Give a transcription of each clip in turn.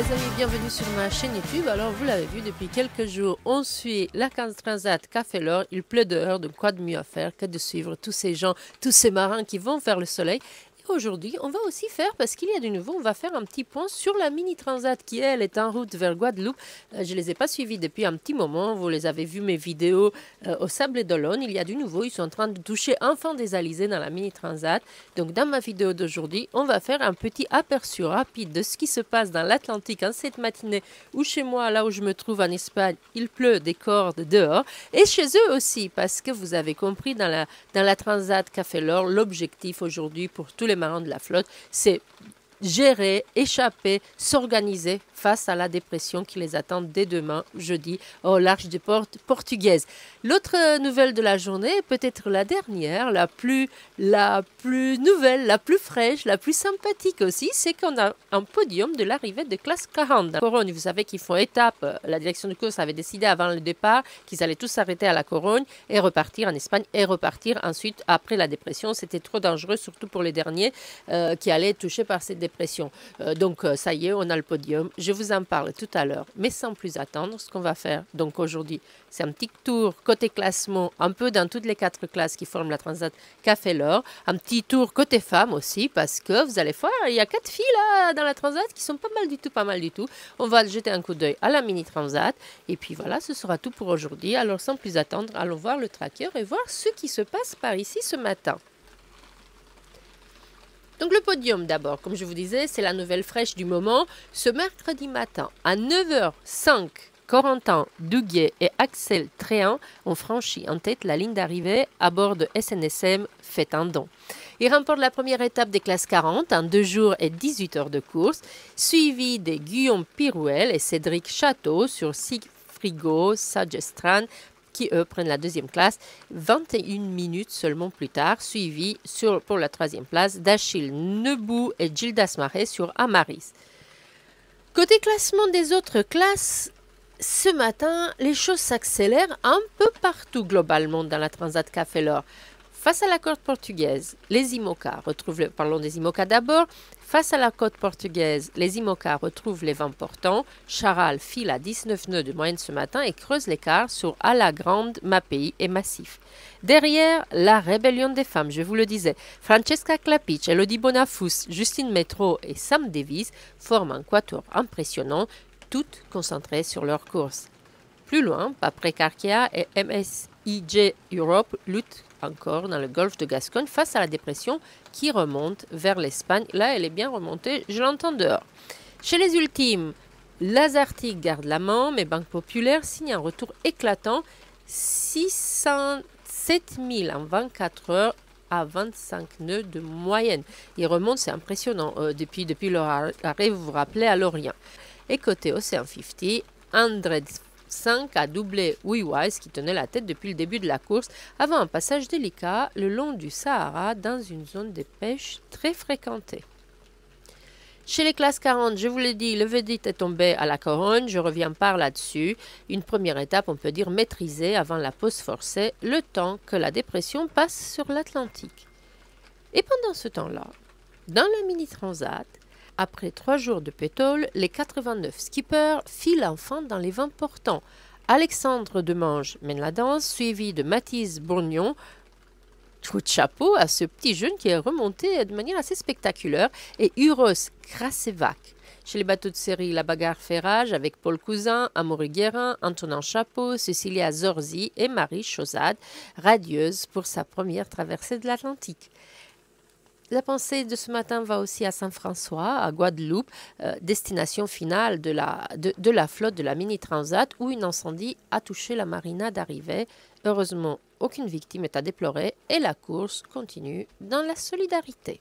les amis, bienvenue sur ma chaîne YouTube. Alors vous l'avez vu, depuis quelques jours, on suit la Transat Café L'Or. Il pleut dehors, donc quoi de mieux à faire que de suivre tous ces gens, tous ces marins qui vont vers le soleil. Aujourd'hui, on va aussi faire, parce qu'il y a du nouveau, on va faire un petit point sur la Mini Transat qui, elle, est en route vers Guadeloupe. Je ne les ai pas suivis depuis un petit moment. Vous les avez vus, mes vidéos au Sable d'Olonne. Il y a du nouveau. Ils sont en train de toucher enfin des alizés dans la Mini Transat. Donc, dans ma vidéo d'aujourd'hui, on va faire un petit aperçu rapide de ce qui se passe dans l'Atlantique en cette matinée où chez moi, là où je me trouve en Espagne, il pleut des cordes dehors. Et chez eux aussi, parce que vous avez compris, dans la Transat Café L'Or, l'objectif aujourd'hui pour tous les marins de la flotte, c'est gérer, échapper, s'organiser face à la dépression qui les attend dès demain, jeudi, au large des portes portugaises. L'autre nouvelle de la journée, peut-être la dernière, la plus nouvelle, la plus fraîche, la plus sympathique aussi, c'est qu'on a un podium de l'arrivée de classe 40. La Corogne, vous savez qu'ils font étape. La direction de course avait décidé avant le départ qu'ils allaient tous s'arrêter à la Corogne et repartir en Espagne et repartir ensuite après la dépression. C'était trop dangereux, surtout pour les derniers qui allaient être touchés par cette dépression. Donc ça y est, on a le podium. Je vous en parle tout à l'heure, mais sans plus attendre, ce qu'on va faire donc aujourd'hui, c'est un petit tour côté classement, un peu dans toutes les 4 classes qui forment la Transat Café L'Or, un petit tour côté femmes aussi, parce que vous allez voir, il y a 4 filles là dans la Transat qui sont pas mal du tout. On va jeter un coup d'œil à la Mini Transat, et puis voilà, ce sera tout pour aujourd'hui. Alors sans plus attendre, allons voir le tracker et voir ce qui se passe par ici ce matin. Donc le podium d'abord, comme je vous disais, c'est la nouvelle fraîche du moment. Ce mercredi matin, à 9h05, Corentin Duguet et Axel Tréhan ont franchi en tête la ligne d'arrivée à bord de SNSM Fétendon. Ils remportent la première étape des classes 40 en 2 jours et 18 heures de course, suivi de Guillaume Pirouel et Cédric Château sur Sigfrigo Sagestran, qui, eux, prennent la deuxième classe 21 minutes seulement plus tard, suivi pour la troisième place d'Achille Nebou et Gildas Marais sur Amaris. Côté classement des autres classes, ce matin, les choses s'accélèrent un peu partout globalement dans la Transat Café L'Or. Face à la côte portugaise, les IMOCA parlons des IMOCA d'abord. Face à la côte portugaise, les IMOCA retrouvent les vents portants. Charal file à 19 nœuds de moyenne ce matin et creuse l'écart sur Ala Grande, Mapei et Massif. Derrière, la rébellion des femmes, je vous le disais, Francesca Clapic, Elodie Bonafous, Justine Métro et Sam Davis forment un quatuor impressionnant, toutes concentrées sur leur course. Plus loin, Paprec Arkea et MSIJ Europe luttent encore dans le golfe de Gascogne face à la dépression qui remonte vers l'Espagne. Là, elle est bien remontée, je l'entends dehors. Chez les ultimes, Lazartic garde la main, mais Banque Populaire signe un retour éclatant, 607 000 en 24 heures à 25 nœuds de moyenne. Ils remontent, c'est impressionnant, depuis leur arrêt, vous vous rappelez, à Lorient. Et côté Océan 50, André 5 a doublé Wise qui tenait la tête depuis le début de la course avant un passage délicat le long du Sahara dans une zone de pêche très fréquentée. Chez les classes 40, je vous l'ai dit, le Vedit est tombé à la Corogne, je reviens par là-dessus. Une première étape, on peut dire maîtrisée avant la pause forcée, le temps que la dépression passe sur l'Atlantique. Et pendant ce temps-là, dans la Mini Transat, après 3 jours de pétrole, les 89 skippers filent enfin dans les vents portants. Alexandre Demange mène la danse, suivi de Mathis Bourgnon. Coup de chapeau à ce petit jeune qui est remonté de manière assez spectaculaire, et Uros Krasevac. Chez les bateaux de série, la bagarre fait rage avec Paul Cousin, Amaury Guérin, Antonin Chapeau, Cecilia Zorzi et Marie Chausade, radieuse pour sa première traversée de l'Atlantique. La pensée de ce matin va aussi à Saint-François, à Guadeloupe, destination finale de la flotte de la Mini Transat, où un incendie a touché la marina d'arrivée. Heureusement, aucune victime est à déplorer et la course continue dans la solidarité.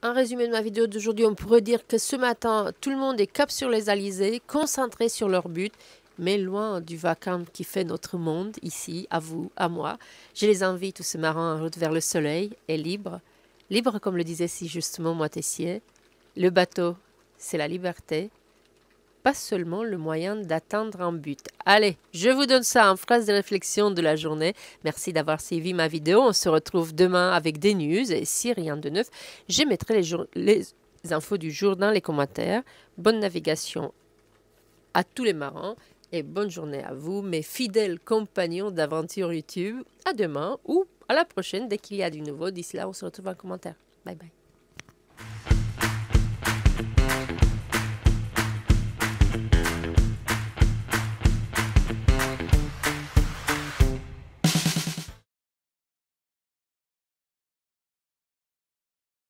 En résumé de ma vidéo d'aujourd'hui, on pourrait dire que ce matin, tout le monde est cap sur les alizés, concentré sur leur but, mais loin du vacarme qui fait notre monde, ici, à vous, à moi. Je les invite, tous ces marins en route vers le soleil, et libres. Libre, comme le disait si justement Moitessier, le bateau, c'est la liberté, pas seulement le moyen d'atteindre un but. Allez, je vous donne ça en phrase de réflexion de la journée. Merci d'avoir suivi ma vidéo. On se retrouve demain avec des news et si rien de neuf, je mettrai les infos du jour dans les commentaires. Bonne navigation à tous les marins et bonne journée à vous, mes fidèles compagnons d'aventure YouTube. À demain ou à la prochaine dès qu'il y a du nouveau. D'ici là, on se retrouve en commentaire. Bye bye.